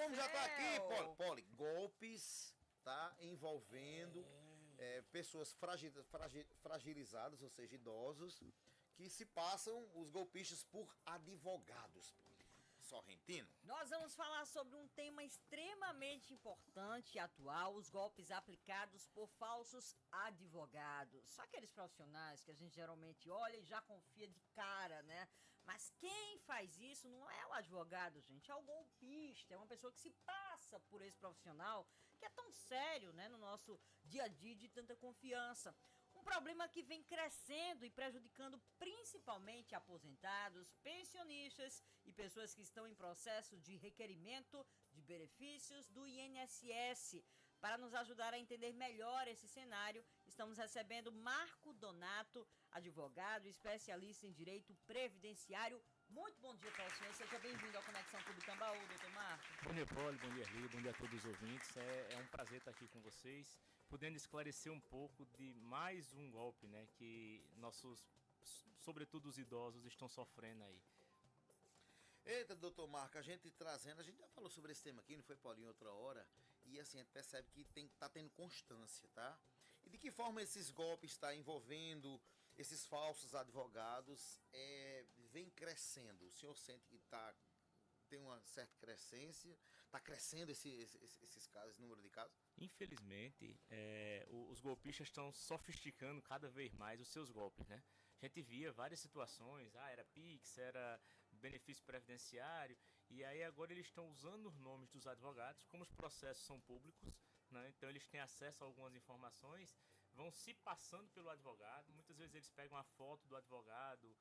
vamos já estar aqui, Poli. Golpes, tá? Envolvendo pessoas fragilizadas, ou seja, idosos, que se passam os golpistas por advogados, Poli. Sorrentino. Nós vamos falar sobre um tema extremamente importante e atual, os golpes aplicados por falsos advogados. Só aqueles profissionais que a gente geralmente olha e já confia de cara, né? Mas quem faz isso não é o advogado, gente, é o golpista, é uma pessoa que se passa por esse profissional que é tão sério, né, no nosso dia a dia de tanta confiança. Um problema que vem crescendo e prejudicando principalmente aposentados, pensionistas e pessoas que estão em processo de requerimento de benefícios do INSS. Para nos ajudar a entender melhor esse cenário, estamos recebendo Marco Donato, advogado e especialista em direito previdenciário. Muito bom dia para o senhor, seja bem-vindo ao Conexão Clube Tambaú, doutor Marco. Bom dia, Poli, bom dia, Ri, bom dia a todos os ouvintes. É um prazer estar aqui com vocês, podendo esclarecer um pouco de mais um golpe, né, que nossos, sobretudo os idosos, estão sofrendo aí. Eita, doutor Marco, a gente já falou sobre esse tema aqui, não foi, Paulinho, outra hora, e assim, a gente percebe que tá tendo constância, tá? E de que forma esses golpes estão envolvendo esses falsos advogados, vem crescendo? O senhor sente que tem uma certa crescência, está crescendo esses casos, esse número de casos? Infelizmente, os golpistas estão sofisticando cada vez mais os seus golpes, né? A gente via várias situações, era Pix, era benefício previdenciário, e aí agora eles estão usando os nomes dos advogados, como os processos são públicos, né? Então eles têm acesso a algumas informações, vão se passando pelo advogado, muitas vezes eles pegam a foto do advogado,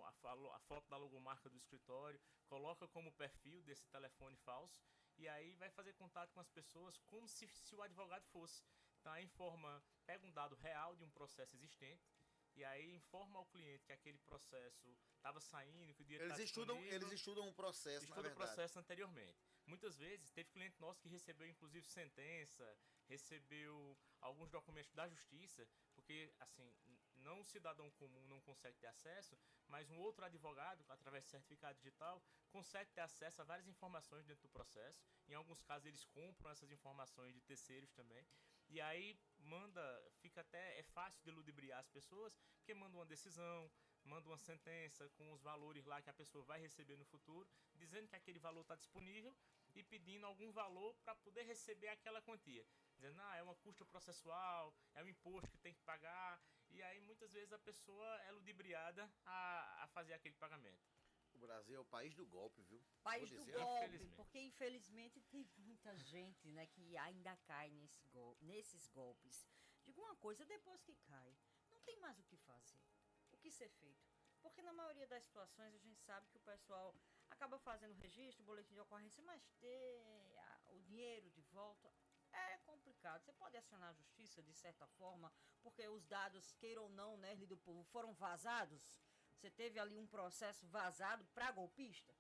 a foto da logomarca do escritório, coloca como perfil desse telefone falso e aí vai fazer contato com as pessoas como se o advogado fosse. Então aí pega um dado real de um processo existente e aí informa ao cliente que aquele processo estava saindo, que o dinheiro Eles estudam um processo, estuda o processo anteriormente. Muitas vezes teve cliente nosso que recebeu inclusive sentença, recebeu alguns documentos da justiça, porque assim, não um cidadão comum não consegue ter acesso, mas um outro advogado, através de certificado digital, consegue ter acesso a várias informações dentro do processo. Em alguns casos eles compram essas informações de terceiros também. E aí fica até fácil de ludibriar as pessoas, porque manda uma decisão, manda uma sentença com os valores lá que a pessoa vai receber no futuro, dizendo que aquele valor está disponível e pedindo algum valor para poder receber aquela quantia. Dizendo, é uma custa processual, é um imposto que tem que pagar, e aí muitas vezes a pessoa é ludibriada a fazer aquele pagamento. O Brasil é o país do golpe, viu? País do golpe, porque infelizmente tem muita gente, né, que ainda cai nesses golpes. Digo uma coisa, depois que cai, não tem mais o que fazer, o que ser feito. Porque na maioria das situações a gente sabe que o pessoal acaba fazendo registro, boletim de ocorrência, mas ter o dinheiro de volta é complicado. Você pode acionar a justiça de certa forma, porque os dados, queira ou não, né, do povo, foram vazados. Você teve ali um processo vazado para golpista?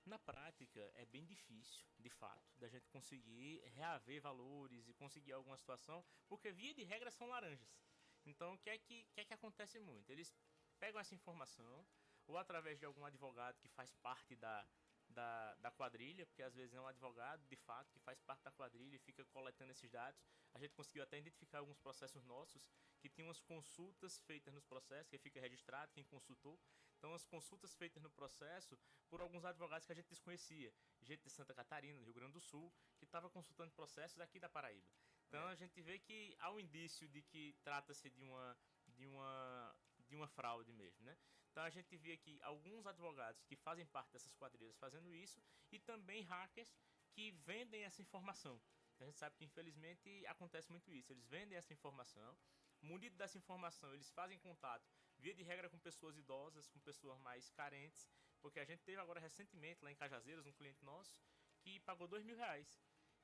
Na prática é bem difícil, de fato, da gente conseguir reaver valores e conseguir alguma situação, porque via de regra são laranjas. Então o que é que acontece muito? Eles pegam essa informação, ou através de algum advogado que faz parte da quadrilha, porque às vezes é um advogado de fato que faz parte da quadrilha e fica coletando esses dados. A gente conseguiu até identificar alguns processos nossos que tinham as consultas feitas nos processos, que fica registrado quem consultou. Então as consultas feitas no processo por alguns advogados que a gente desconhecia, gente de Santa Catarina, do Rio Grande do Sul, que estava consultando processos aqui da Paraíba. Então a gente vê que há um indício de que trata-se de uma fraude mesmo, né? Então a gente vê aqui alguns advogados que fazem parte dessas quadrilhas fazendo isso e também hackers que vendem essa informação. A gente sabe que infelizmente acontece muito isso. Eles vendem essa informação, munido dessa informação eles fazem contato via de regra com pessoas idosas, com pessoas mais carentes, porque a gente teve agora recentemente lá em Cajazeiras um cliente nosso que pagou R$2.000.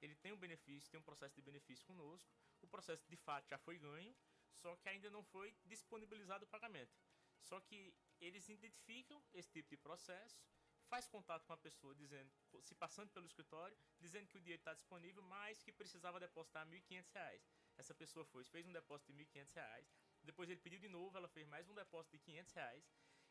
Ele tem um benefício, tem um processo de benefício conosco, o processo de fato já foi ganho, só que ainda não foi disponibilizado o pagamento. Só que eles identificam esse tipo de processo, faz contato com a pessoa, se passando pelo escritório, dizendo que o dinheiro está disponível, mas que precisava depositar R$1.500. Essa pessoa fez um depósito de R$1.500, depois ele pediu de novo, ela fez mais um depósito de R$500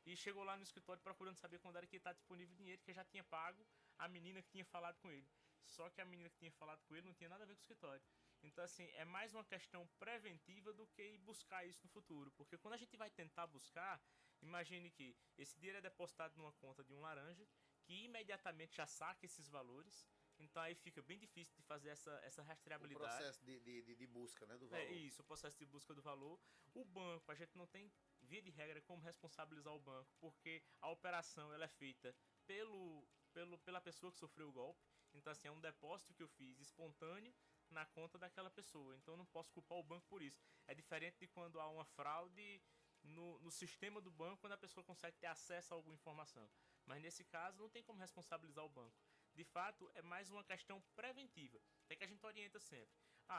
e chegou lá no escritório procurando saber quando era que está disponível o dinheiro, que já tinha pago a menina que tinha falado com ele. só que a menina que tinha falado com ele não tinha nada a ver com o escritório. Então, assim, é mais uma questão preventiva do que ir buscar isso no futuro. Porque quando a gente vai tentar buscar, imagine que esse dinheiro é depositado numa conta de um laranja, que imediatamente já saca esses valores. Então aí fica bem difícil de fazer essa O rastreabilidade. processo de busca, né, do valor. É isso, o processo de busca do valor. O banco, a gente não tem, via de regra, como responsabilizar o banco, porque a operação ela é feita pela pessoa que sofreu o golpe. Então, assim, é um depósito que eu fiz espontâneo na conta daquela pessoa. Então, eu não posso culpar o banco por isso. É diferente de quando há uma fraude no sistema do banco, quando a pessoa consegue ter acesso a alguma informação. Mas, nesse caso, não tem como responsabilizar o banco. De fato, é mais uma questão preventiva. Até que a gente orienta sempre.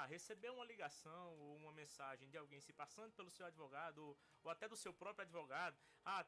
Receber uma ligação ou uma mensagem de alguém se passando pelo seu advogado ou até do seu próprio advogado.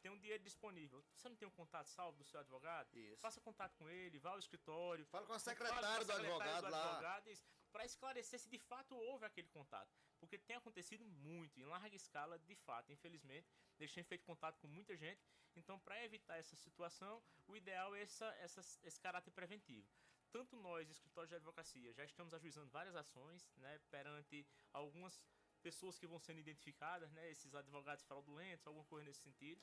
Tem um dinheiro disponível. Você não tem um contato salvo do seu advogado? Isso. Faça contato com ele, vá ao escritório. Fala com a secretária do advogado lá. Para esclarecer se de fato houve aquele contato. Porque tem acontecido muito, em larga escala, de fato, infelizmente. Eles têm feito contato com muita gente. Então, para evitar essa situação, o ideal é esse caráter preventivo. Tanto nós, escritórios de advocacia, já estamos ajuizando várias ações, né, perante algumas pessoas que vão sendo identificadas, né, esses advogados fraudulentos, alguma coisa nesse sentido.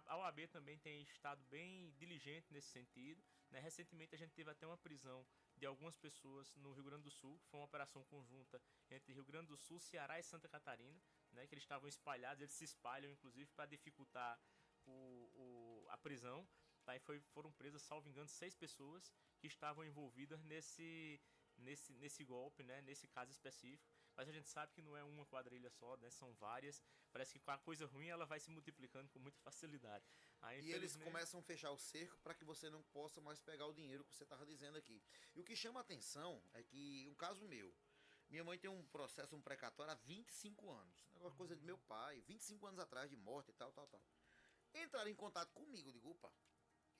A OAB também tem estado bem diligente nesse sentido. Né. Recentemente a gente teve até uma prisão de algumas pessoas no Rio Grande do Sul. Foi uma operação conjunta entre Rio Grande do Sul, Ceará e Santa Catarina, né, que eles estavam espalhados, eles se espalham inclusive para dificultar a prisão. Tá, e foram presas, salvo engano, 6 pessoas que estavam envolvidas nesse golpe, né, nesse caso específico. Mas a gente sabe que não é uma quadrilha só, né, são várias. Parece que com a coisa ruim ela vai se multiplicando com muita facilidade. E eles começam a fechar o cerco para que você não possa mais pegar o dinheiro que você estava dizendo aqui. E o que chama a atenção é que, um caso meu, minha mãe tem um processo, um precatório há 25 anos. Negócio coisa de meu pai, 25 anos atrás de morte e tal. Entraram em contato comigo, digo, opa,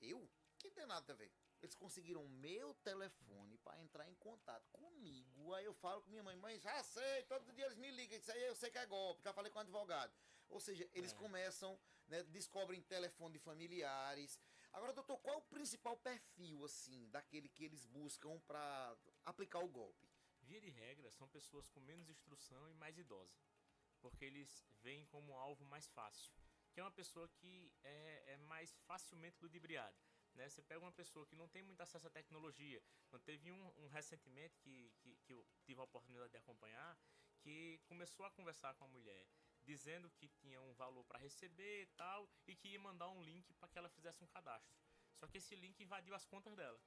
eu? Que tem nada a ver. Eles conseguiram meu telefone para entrar em contato comigo. Aí eu falo com minha mãe, já sei, todo dia eles me ligam, isso aí eu sei que é golpe, já falei com o advogado. Ou seja, eles começam, né, descobrem telefone de familiares. Agora, doutor, qual é o principal perfil, assim, daquele que eles buscam para aplicar o golpe? Via de regra, são pessoas com menos instrução e mais idosas, porque eles veem como alvo mais fácil, que é uma pessoa que é mais facilmente ludibriada. Né? Você pega uma pessoa que não tem muito acesso à tecnologia. Não teve um recentemente que eu tive a oportunidade de acompanhar, que começou a conversar com a mulher, dizendo que tinha um valor para receber e tal, e que ia mandar um link para que ela fizesse um cadastro. Só que esse link invadiu as contas dela.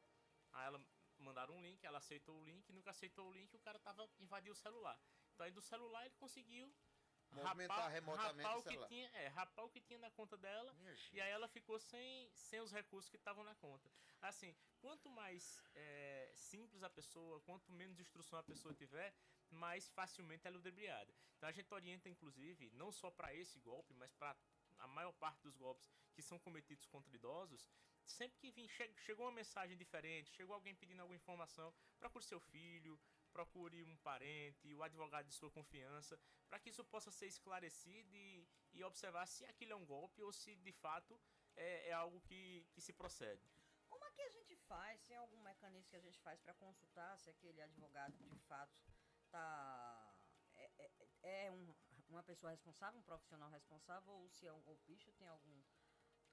Aí ela mandaram um link, ela aceitou o link, nunca aceitou o link, o cara invadiu o celular. Então aí do celular ele conseguiu movimentar remotamente o celular. Rapar o que tinha na conta dela. E aí ela ficou sem os recursos que estavam na conta. Assim, quanto mais simples a pessoa, quanto menos instrução a pessoa tiver, mais facilmente ela é ludibriada. Então a gente orienta, inclusive, não só para esse golpe, mas para a maior parte dos golpes que são cometidos contra idosos. Sempre que chegou uma mensagem diferente, chegou alguém pedindo alguma informação, procure seu filho, procure um parente, o advogado de sua confiança, para que isso possa ser esclarecido e observar se aquilo é um golpe ou se de fato é algo que se procede. Como é que a gente faz? Tem algum mecanismo que a gente faz para consultar se aquele advogado de fato uma pessoa responsável, um profissional responsável, ou se é um golpista?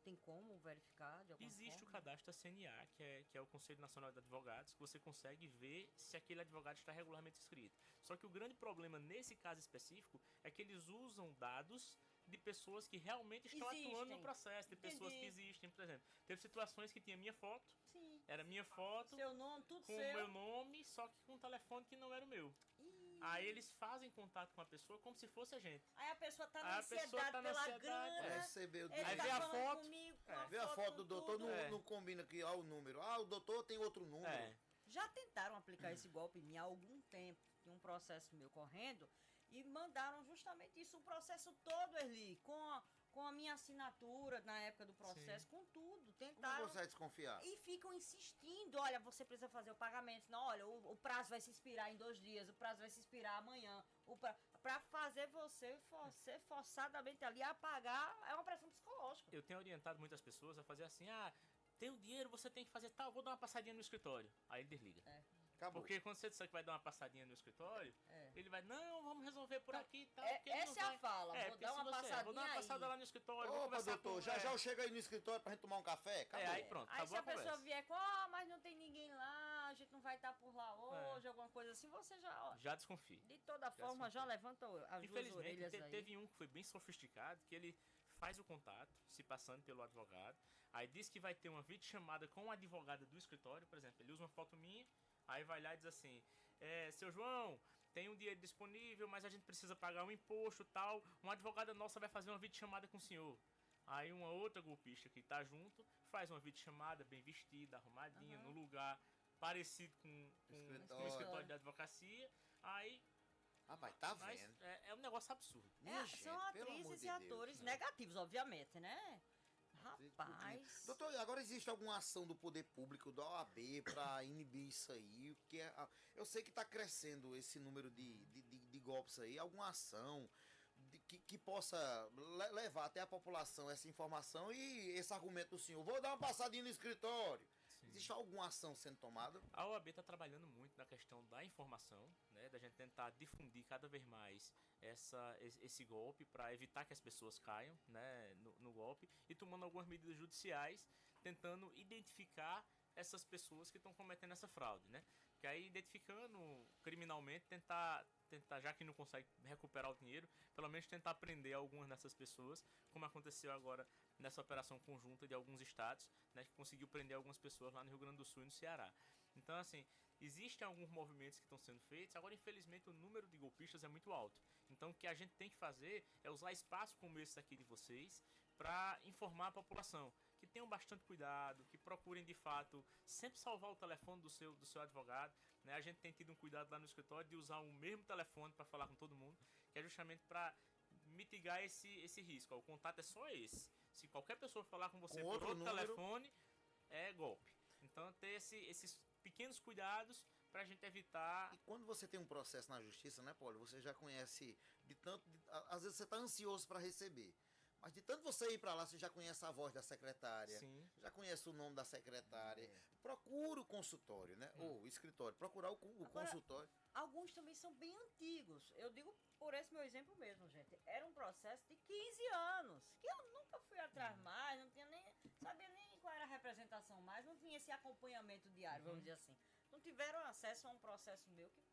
Tem como verificar de alguma Existe forma? o cadastro da CNA, que é o Conselho Nacional de Advogados, que você consegue ver se aquele advogado está regularmente inscrito. Só que o grande problema nesse caso específico é que eles usam dados de pessoas que realmente estão atuando no processo, de pessoas que existem, por exemplo. Teve situações que tinha minha foto, era minha foto, seu nome, tudo com o meu nome, só que com um telefone que não era o meu. Aí eles fazem contato com a pessoa como se fosse a gente. Aí a pessoa tá na ansiedade pela grana. Recebeu o Ele dinheiro. tá vê a falando foto, comigo, Vê a foto do doutor, tudo. não combina aqui, o número. O doutor tem outro número. Já tentaram aplicar esse golpe em mim há algum tempo. Tinha um processo meu correndo e mandaram justamente isso, o processo todo, Erli, com a minha assinatura na época do processo, com tudo. Tentaram. Como você vai desconfiar? E ficam insistindo, olha, você precisa fazer o pagamento. Não, olha, o prazo vai se expirar em 2 dias, o prazo vai se expirar amanhã. Pra fazer você ser forçadamente ali a pagar, é uma pressão psicológica. Eu tenho orientado muitas pessoas a fazer assim, tem o dinheiro, você tem que fazer tal, vou dar uma passadinha no escritório. Aí ele desliga. Acabou. Porque quando você disser que vai dar uma passadinha no escritório, ele vai, não, vamos resolver por aqui e tal. porque ele Essa não é vai... a fala, vou porque dar se uma você, passadinha vou dar uma passada aí. lá no escritório, vou Opa, conversar doutor, com... já eu chego aí no escritório pra gente tomar um café? Acabou. aí pronto, Aí acabou se a a conversa. pessoa vier com, mas não tem ninguém lá, a gente não vai estar por lá hoje, alguma coisa assim, você já, ó, Já desconfie. de toda forma, já levanta as duas Infelizmente, orelhas aí. teve um que foi bem sofisticado, que ele faz o contato, se passando pelo advogado, aí diz que vai ter uma videochamada com o advogado do escritório, por exemplo, ele usa uma foto minha, aí vai lá e diz assim, seu João, tem um dinheiro disponível, mas a gente precisa pagar um imposto e tal, uma advogada nossa vai fazer uma videochamada com o senhor. Aí uma outra golpista que tá junto, faz uma videochamada bem vestida, arrumadinha, no lugar parecido com o escritório de advocacia, aí... Rapaz, tá Mas vendo? é um negócio absurdo. Minha gente, são pelo amor atrizes de e Deus. atores negativos, obviamente, né? Rapaz. Doutor, agora existe alguma ação do poder público, da OAB, para inibir isso aí? Porque eu sei que está crescendo esse número de golpes aí. Alguma ação que possa levar até a população essa informação e esse argumento do senhor? Vou dar uma passadinha no escritório. Sim. Existe alguma ação sendo tomada? A OAB está trabalhando muito na questão da informação, né, da gente tentar difundir cada vez mais esse golpe para evitar que as pessoas caiam, né, no golpe e tomando algumas medidas judiciais, tentando identificar essas pessoas que estão cometendo essa fraude, né? Que aí identificando criminalmente tentar, já que não consegue recuperar o dinheiro, pelo menos tentar prender algumas dessas pessoas, como aconteceu agora nessa operação conjunta de alguns estados, né, que conseguiu prender algumas pessoas lá no Rio Grande do Sul e no Ceará. Então, assim, existem alguns movimentos que estão sendo feitos, agora infelizmente o número de golpistas é muito alto. Então o que a gente tem que fazer é usar espaços como esse aqui de vocês para informar a população, que tenham bastante cuidado, que procurem de fato sempre salvar o telefone do seu advogado, né? A gente tem tido um cuidado lá no escritório de usar o mesmo telefone para falar com todo mundo, que é justamente para mitigar esse risco. O contato é só esse. Se qualquer pessoa falar com você por outro telefone, é golpe. Então ter esses pequenos cuidados pra gente evitar. E quando você tem um processo na justiça, né, Paulo? Você já conhece de tanto. Às vezes você tá ansioso para receber. Mas de tanto você ir para lá, você já conhece a voz da secretária. Sim. Já conhece o nome da secretária. Procura o consultório, né? Ou o escritório. Procurar o consultório. Alguns também são bem antigos. Eu digo por esse meu exemplo mesmo, gente. Era um processo de 15 anos. Que eu nunca fui atrás mais, não tinha nem. Sabia nem qual era a representação mais, não tinha esse acompanhamento diário, vamos dizer assim. Não tiveram acesso a um processo meu que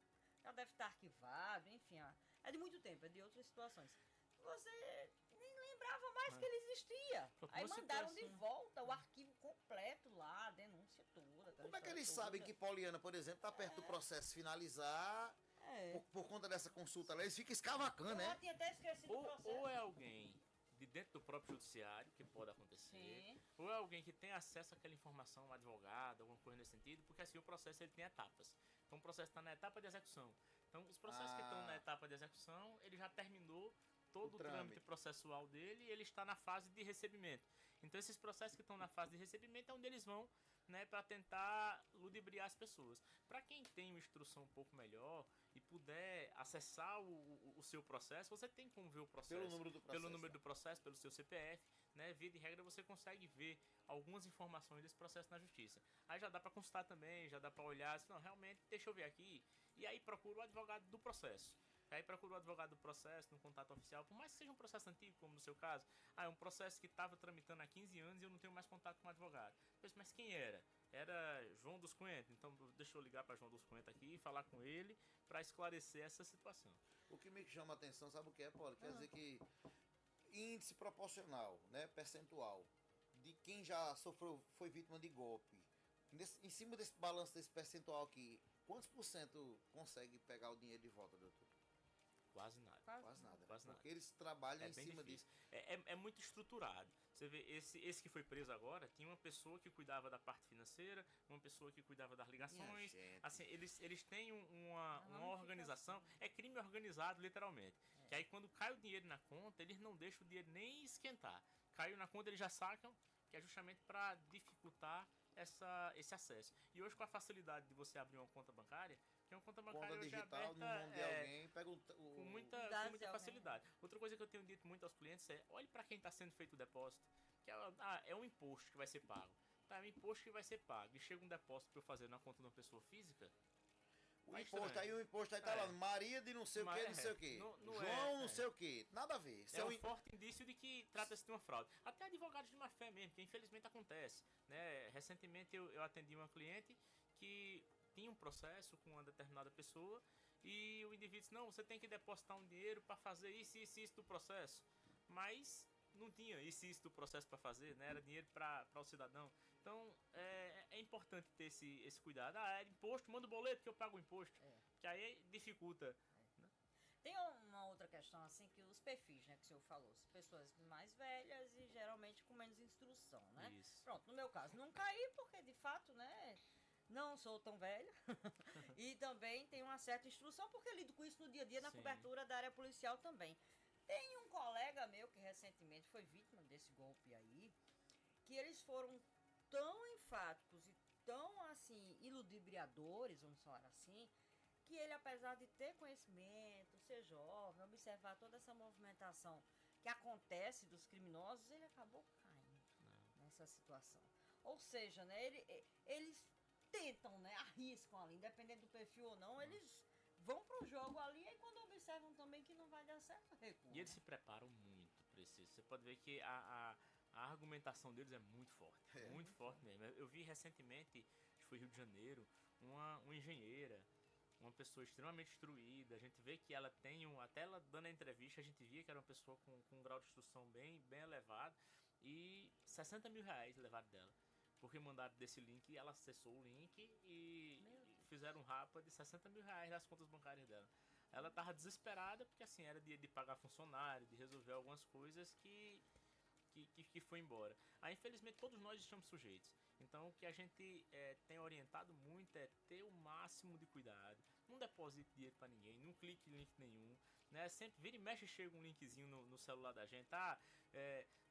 já deve estar arquivado, enfim. É de muito tempo, é de outras situações. Você nem lembrava mais que ele existia. Aí mandaram de volta o arquivo completo lá, a denúncia toda. Como é que eles sabem que Poliana, por exemplo, está perto do processo finalizar por conta dessa consulta lá? Eles ficam escavacando, né? Eu tinha até esquecido o processo. Ou é alguém de dentro do próprio judiciário, que pode acontecer, Sim. ou é alguém que tem acesso àquela informação, um advogado, alguma coisa nesse sentido, porque assim o processo ele tem etapas. Então o processo está na etapa de execução. Então os processos que estão na etapa de execução, ele já terminou todo o trâmite processual dele e ele está na fase de recebimento. Então esses processos que estão na fase de recebimento é onde eles vão, né, para tentar ludibriar as pessoas. Para quem tem uma instrução um pouco melhor e puder acessar o seu processo, você tem como ver o processo. Pelo número do processo, pelo seu CPF, né? Via de regra você consegue ver algumas informações desse processo na justiça. Aí já dá para consultar também, já dá para olhar, assim, não, realmente, deixa eu ver aqui. E aí procura o advogado do processo. Aí procura o advogado do processo no contato oficial, por mais que seja um processo antigo, como no seu caso. É um processo que estava tramitando há 15 anos e eu não tenho mais contato com o advogado. Mas quem era? Era João dos Coentos. Então deixa eu ligar para João dos Coentos aqui e falar com ele para esclarecer essa situação. O que me chama a atenção, sabe o que é, Paulo? Quer dizer que índice proporcional, né, percentual, de quem já foi vítima de golpe, em cima desse balanço, desse percentual aqui, quantos por cento consegue pegar o dinheiro de volta, doutor? Quase nada. Quase nada. Quase nada. Porque eles trabalham em cima difícil. disso. É muito estruturado. Você vê, esse que foi preso agora, tinha uma pessoa que cuidava da parte financeira, uma pessoa que cuidava das ligações. Assim, eles têm uma organização. É crime organizado, literalmente. Que aí quando cai o dinheiro na conta, eles não deixam o dinheiro nem esquentar. Caiu na conta, eles já sacam, que é justamente para dificultar esse acesso. E hoje, com a facilidade de você abrir uma conta bancária, que é uma conta bancária conta digital aberta, no nome de alguém, pega com muita facilidade. Outra coisa que eu tenho dito muito aos clientes é, olhe para quem está sendo feito o depósito, que é um imposto que vai ser pago. tá, o imposto que vai ser pago, e chega um depósito para eu fazer na conta de uma pessoa física, O tá imposto estranho. aí, o imposto aí tá lá, Maria de não sei o que, não sei o que. João não sei o que. Nada a ver. É um forte indício de que trata-se de uma fraude. Até advogados de má fé mesmo, que infelizmente acontece. Né? Recentemente eu atendi uma cliente que tinha um processo com uma determinada pessoa e o indivíduo disse, não, você tem que depositar um dinheiro para fazer isso e isso do processo. Mas não tinha isso do processo para fazer, né? Era dinheiro para o cidadão. Então é importante ter esse cuidado. Ah, é imposto, manda o boleto que eu pago o imposto. Que aí dificulta. Tem uma outra questão, assim, que os perfis, né, que o senhor falou, as pessoas mais velhas e geralmente com menos instrução, né? Isso. Pronto, no meu caso, não caí porque, de fato, né, não sou tão velha e também tenho uma certa instrução porque lido com isso no dia a dia na Sim. cobertura da área policial também. Tem um colega meu que recentemente foi vítima desse golpe aí, que eles foram tão enfáticos e tão, assim, iludibriadores, vamos falar assim, que ele, apesar de ter conhecimento, ser jovem, observar toda essa movimentação que acontece dos criminosos, ele acabou caindo nessa situação. Ou seja, né, eles tentam, né, arriscam ali, independente do perfil ou não, eles vão pro jogo ali e quando observam também que não vai dar certo, recuam. E eles se preparam muito para isso. Você pode ver que a argumentação deles é muito forte. Muito forte mesmo. Eu vi recentemente, acho que foi Rio de Janeiro, uma engenheira, uma pessoa extremamente instruída. A gente vê que ela tem até ela dando a entrevista, a gente via que era uma pessoa com um grau de instrução bem elevado. E 60 mil reais levaram dela. Porque mandaram desse link e ela acessou o link e fizeram um rapa de 60 mil reais nas contas bancárias dela. Ela tava desesperada porque assim, era de pagar funcionário, de resolver algumas coisas que foi embora. Aí infelizmente todos nós estamos sujeitos. Então o que a gente tem orientado muito é ter o máximo de cuidado. Não deposite dinheiro para ninguém, não clique em link nenhum. Né? Sempre vira e mexe, chega um linkzinho no celular da gente.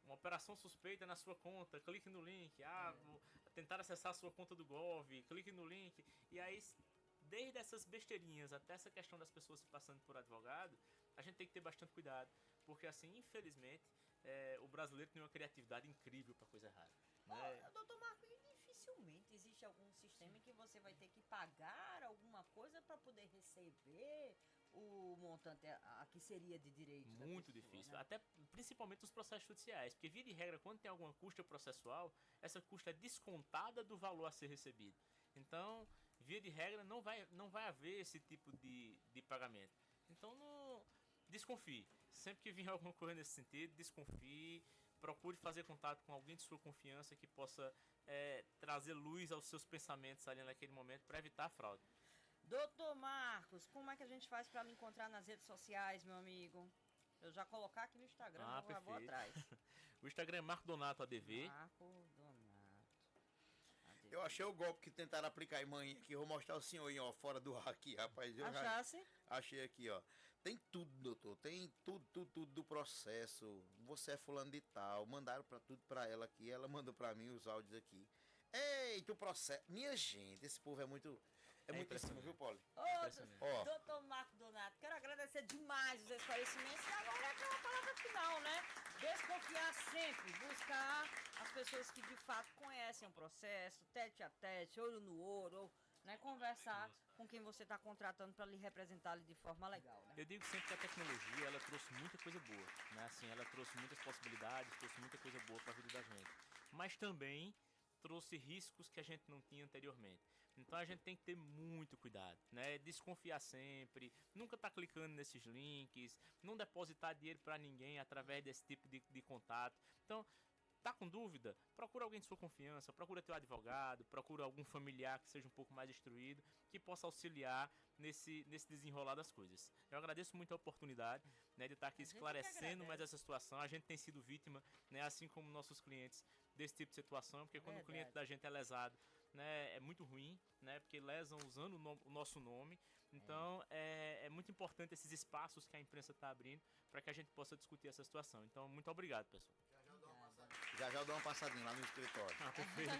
Uma operação suspeita na sua conta, clique no link. Vou tentar acessar a sua conta do Gov, clique no link. E aí, desde essas besteirinhas até essa questão das pessoas se passando por advogado, a gente tem que ter bastante cuidado. Porque assim, infelizmente, o brasileiro tem uma criatividade incrível para coisa errada. Né? Doutor Marco, e dificilmente existe algum sistema em que você vai ter que pagar alguma coisa para poder receber o montante a que seria de direito. Muito da pessoa, difícil, né? até principalmente nos processos judiciais, porque via de regra, quando tem alguma custa processual, essa custa é descontada do valor a ser recebido. Então, via de regra, não vai haver esse tipo de pagamento. Então, desconfie. Sempre que vir alguma coisa nesse sentido, desconfie. Procure fazer contato com alguém de sua confiança que possa trazer luz aos seus pensamentos ali naquele momento para evitar a fraude. Doutor Marcos, como é que a gente faz para me encontrar nas redes sociais, meu amigo? Eu já colocar aqui no Instagram, eu já vou atrás. O Instagram é Marco Donato ADV. Marco Donato ADV. Eu achei o golpe que tentaram aplicar em manhã aqui. Eu vou mostrar o senhor aí, ó, fora do ar aqui, rapaz. Achasse? Achei aqui, ó. Tem tudo, doutor. Tem tudo do processo. Você é fulano de tal. Mandaram tudo pra ela aqui. Ela mandou pra mim os áudios aqui. Eita, o processo. Minha gente, esse povo é muito muito em cima, viu, Poli? Ô, doutor Marco Donato, quero agradecer demais os esclarecimentos. E agora é aquela palavra final, né? Desconfiar sempre, buscar as pessoas que de fato conhecem o processo, tete a tete, olho no olho, né? Conversar com quem você está contratando para lhe representar de forma legal, né? Eu digo sempre que a tecnologia, ela trouxe muita coisa boa, né? Assim, ela trouxe muitas possibilidades, trouxe muita coisa boa para a vida da gente. Mas também trouxe riscos que a gente não tinha anteriormente. Então a gente tem que ter muito cuidado, né? Desconfiar sempre, nunca tá clicando nesses links, não depositar dinheiro para ninguém através desse tipo de contato. Então, tá com dúvida? Procura alguém de sua confiança, procura teu advogado, procura algum familiar que seja um pouco mais instruído, que possa auxiliar nesse desenrolar das coisas. Eu agradeço muito a oportunidade, né, de estar aqui esclarecendo mais essa situação. A gente tem sido vítima, né, assim como nossos clientes, desse tipo de situação, porque quando o cliente da gente é lesado, né, é muito ruim, né, porque lesam usando o nosso nome. Então é muito importante esses espaços que a imprensa está abrindo para que a gente possa discutir essa situação. Então, muito obrigado, pessoal. Já eu dou uma passadinha lá no escritório. Perfeito.